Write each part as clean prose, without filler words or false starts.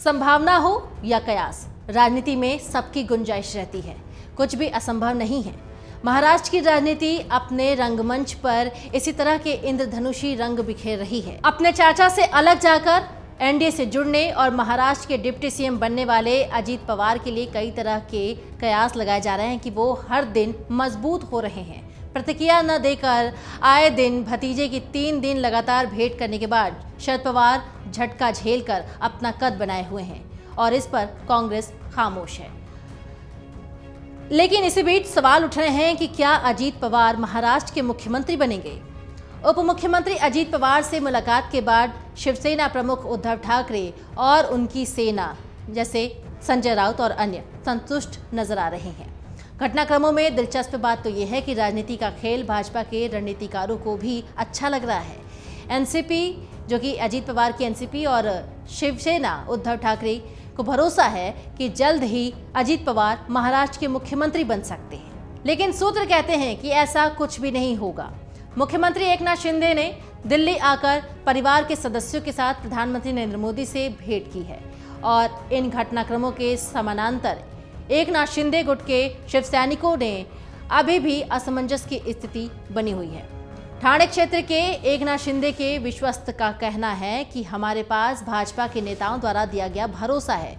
संभावना हो या कयास, राजनीति में सबकी गुंजाइश रहती है, कुछ भी असंभव नहीं है। महाराष्ट्र की राजनीति अपने रंगमंच पर इसी तरह के इंद्रधनुषी रंग बिखेर रही है। अपने चाचा से अलग जाकर एनडीए से जुड़ने और महाराष्ट्र के डिप्टी सीएम बनने वाले अजीत पवार के लिए कई तरह के कयास लगाए जा रहे हैं कि वो हर दिन मजबूत हो रहे हैं। प्रतिक्रिया न देकर आए दिन भतीजे की 3 दिन लगातार भेंट करने के बाद शरद पवार झटका झेलकर अपना कद बनाए हुए हैं और इस पर कांग्रेस खामोश है। लेकिन इसी बीच सवाल उठ रहे हैं कि क्या अजीत पवार महाराष्ट्र के मुख्यमंत्री बनेंगे। उप मुख्यमंत्री अजीत पवार से मुलाकात के बाद शिवसेना प्रमुख उद्धव ठाकरे और उनकी सेना जैसे संजय राउत और अन्य संतुष्ट नजर आ रहे हैं। घटनाक्रमों में दिलचस्प बात तो यह है कि राजनीति का खेल भाजपा के रणनीतिकारों को भी अच्छा लग रहा है। एनसीपी जो कि अजीत पवार की एनसीपी और शिवसेना उद्धव ठाकरे को भरोसा है कि जल्द ही अजीत पवार महाराष्ट्र के मुख्यमंत्री बन सकते हैं। लेकिन सूत्र कहते हैं कि ऐसा कुछ भी नहीं होगा। मुख्यमंत्री एकनाथ शिंदे ने दिल्ली आकर परिवार के सदस्यों के साथ प्रधानमंत्री नरेंद्र मोदी से भेंट की है और इन घटनाक्रमों के समानांतर एकनाथ शिंदे गुट के शिव सैनिकों ने अभी भी असमंजस की स्थिति बनी हुई है। ठाणे क्षेत्र के एकनाथ शिंदे के विश्वस्त का कहना है कि हमारे पास भाजपा के नेताओं द्वारा दिया गया भरोसा है।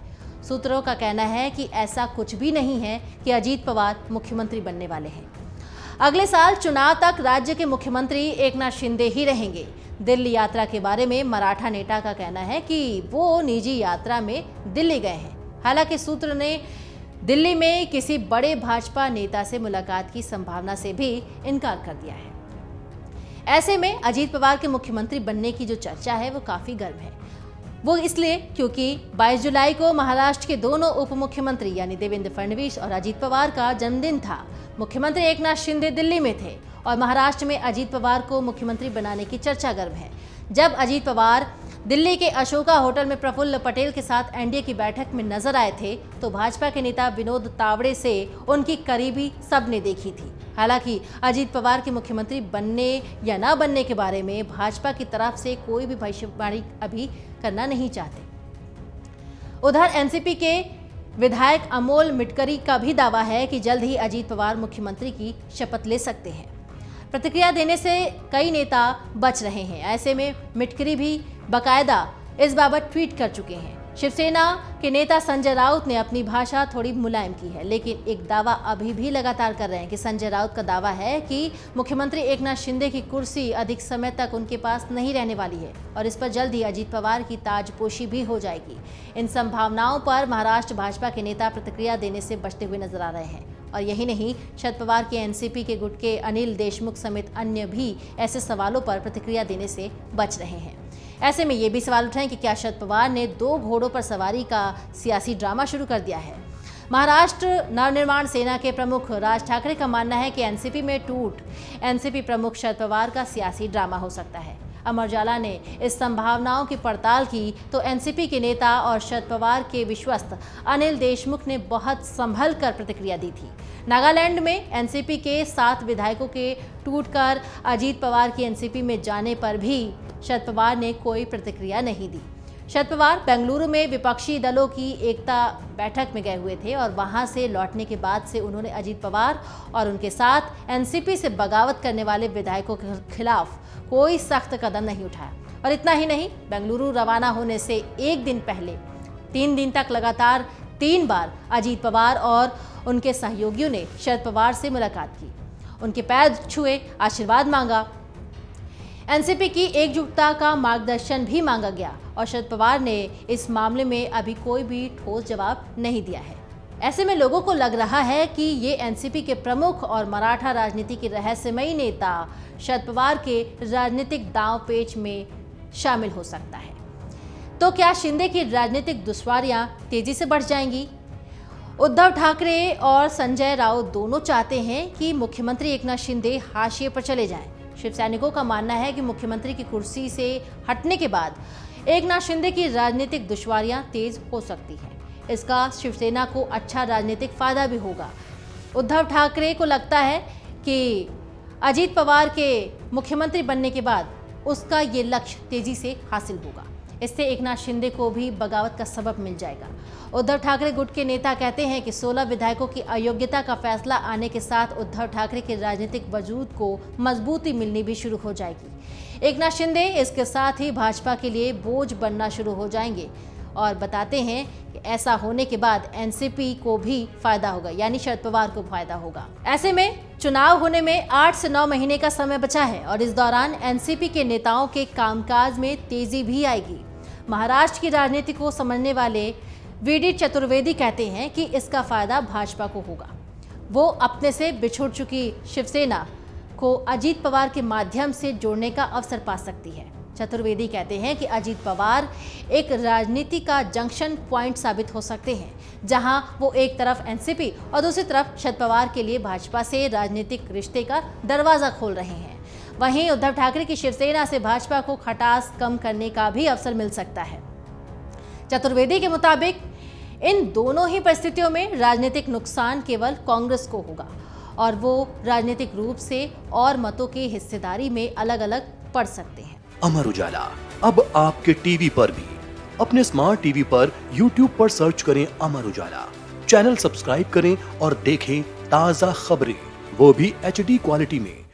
सूत्रों का कहना है कि ऐसा कुछ भी नहीं है कि अजीत पवार मुख्यमंत्री बनने वाले हैं। अगले साल चुनाव तक राज्य के मुख्यमंत्री एकनाथ शिंदे ही रहेंगे। दिल्ली यात्रा के बारे में मराठा नेता का कहना है कि वो निजी यात्रा में दिल्ली गए हैं। हालांकि सूत्र ने दिल्ली में किसी बड़े भाजपा नेता से मुलाकात की संभावना से भी इनकार कर दिया है। ऐसे में अजीत पवार के मुख्यमंत्री बनने की जो चर्चा है वो काफी गर्म है। वो इसलिए क्योंकि 22 जुलाई को महाराष्ट्र के दोनों उप मुख्यमंत्री यानी देवेंद्र फडणवीस और अजीत पवार का जन्मदिन था। मुख्यमंत्री एकनाथ शिंदे दिल्ली में थे और महाराष्ट्र में अजीत पवार को मुख्यमंत्री बनाने की चर्चा गर्म है। जब अजीत पवार दिल्ली के अशोका होटल में प्रफुल्ल पटेल के साथ एनडीए की बैठक में नजर आए थे तो भाजपा के नेता विनोद तावड़े से उनकी करीबी सबने देखी थी। हालांकि अजीत पवार के मुख्यमंत्री बनने या ना बनने के बारे में भाजपा की तरफ से कोई भी भविष्यवाणी अभी करना नहीं चाहते। उधर एनसीपी के विधायक अमोल मिटकरी का भी दावा है कि जल्द ही अजीत पवार मुख्यमंत्री की शपथ ले सकते हैं। प्रतिक्रिया देने से कई नेता बच रहे हैं। ऐसे में मिटकरी भी बाकायदा इस बाबत ट्वीट कर चुके हैं। शिवसेना के नेता संजय राउत ने अपनी भाषा थोड़ी मुलायम की है, लेकिन एक दावा अभी भी लगातार कर रहे हैं कि संजय राउत का दावा है कि मुख्यमंत्री एकनाथ शिंदे की कुर्सी अधिक समय तक उनके पास नहीं रहने वाली है और इस पर जल्द ही अजीत पवार की ताजपोशी भी हो जाएगी। इन संभावनाओं पर महाराष्ट्र भाजपा के नेता प्रतिक्रिया देने से बचते हुए नजर आ रहे हैं। और यही नहीं, शरद पवार के एनसीपी के गुट के अनिल देशमुख समेत अन्य भी ऐसे सवालों पर प्रतिक्रिया देने से बच रहे हैं। ऐसे में ये भी सवाल उठ रहे हैं कि क्या शरद पवार ने 2 घोड़ों पर सवारी का सियासी ड्रामा शुरू कर दिया है। महाराष्ट्र नवनिर्माण सेना के प्रमुख राज ठाकरे का मानना है कि एनसीपी में टूट एनसीपी प्रमुख शरद पवार का सियासी ड्रामा हो सकता है। अमर उजाला ने इस संभावनाओं की पड़ताल की तो एनसीपी के नेता और शरद पवार के विश्वस्त अनिल देशमुख ने बहुत संभल कर प्रतिक्रिया दी थी। नागालैंड में एनसीपी के 7 विधायकों के टूटकर अजीत पवार की एनसीपी में जाने पर भी शरद पवार ने कोई प्रतिक्रिया नहीं दी। शरद पवार बेंगलुरु में विपक्षी दलों की एकता बैठक में गए हुए थे और वहां से लौटने के बाद से उन्होंने अजीत पवार और उनके साथ एनसीपी से बगावत करने वाले विधायकों के खिलाफ कोई सख्त कदम नहीं उठाया। और इतना ही नहीं, बेंगलुरु रवाना होने से एक दिन पहले 3 दिन तक लगातार 3 बार अजीत पवार और उनके सहयोगियों ने शरद पवार से मुलाकात की, उनके पैर छुए, आशीर्वाद मांगा। एनसीपी की एकजुटता का मार्गदर्शन भी मांगा गया और शरद पवार ने इस मामले में अभी कोई भी ठोस जवाब नहीं दिया है। ऐसे में लोगों को लग रहा है कि ये एनसीपी के प्रमुख और मराठा राजनीति के रहस्यमयी नेता शरद पवार के राजनीतिक दांव पेच में शामिल हो सकता है। तो क्या शिंदे की राजनीतिक दुश्वारियां तेजी से बढ़ जाएंगी? उद्धव ठाकरे और संजय राउत दोनों चाहते हैं कि मुख्यमंत्री एकनाथ शिंदे हाशिए पर चले जाएं। शिव सैनिकों का मानना है कि मुख्यमंत्री की कुर्सी से हटने के बाद एकनाथ शिंदे की राजनीतिक दुश्वारियां तेज हो सकती हैं। इसका शिवसेना को अच्छा राजनीतिक फायदा भी होगा। उद्धव ठाकरे को लगता है कि अजीत पवार के मुख्यमंत्री बनने के बाद उसका ये लक्ष्य तेजी से हासिल होगा। इससे एकनाथ शिंदे को भी बगावत का सबब मिल जाएगा। उद्धव ठाकरे गुट के नेता कहते हैं कि 16 विधायकों की अयोग्यता का फैसला आने के साथ उद्धव ठाकरे के राजनीतिक वजूद को मजबूती मिलनी भी शुरू हो जाएगी। एकनाथ शिंदे इसके साथ ही भाजपा के लिए बोझ बनना शुरू हो जाएंगे और बताते हैं कि ऐसा होने के बाद एनसीपी को भी फायदा होगा, यानी शरद पवार को फायदा होगा। ऐसे में चुनाव होने में 8 से 9 महीने का समय बचा है और इस दौरान एनसीपी के नेताओं के कामकाज में तेजी भी आएगी। महाराष्ट्र की राजनीति को समझने वाले वीडी चतुर्वेदी कहते हैं कि इसका फायदा भाजपा को होगा। वो अपने से बिछुड़ चुकी शिवसेना को अजीत पवार के माध्यम से जोड़ने का अवसर पा सकती है। चतुर्वेदी कहते हैं कि अजीत पवार एक राजनीति का जंक्शन पॉइंट साबित हो सकते हैं, जहां वो एक तरफ एनसीपी और दूसरी तरफ शरद पवार के लिए भाजपा से राजनीतिक रिश्ते का दरवाजा खोल रहे हैं। वहीं उद्धव ठाकरे की शिवसेना से भाजपा को खटास कम करने का भी अवसर मिल सकता है। चतुर्वेदी के मुताबिक इन दोनों ही परिस्थितियों में राजनीतिक नुकसान केवल कांग्रेस को होगा और वो राजनीतिक रूप से और मतों की हिस्सेदारी में अलग अलग पड़ सकते हैं। अमर उजाला अब आपके टीवी पर भी। अपने स्मार्ट टीवी पर YouTube पर सर्च करें अमर उजाला, चैनल सब्सक्राइब करें और देखें ताजा खबरें, वो भी HD क्वालिटी में।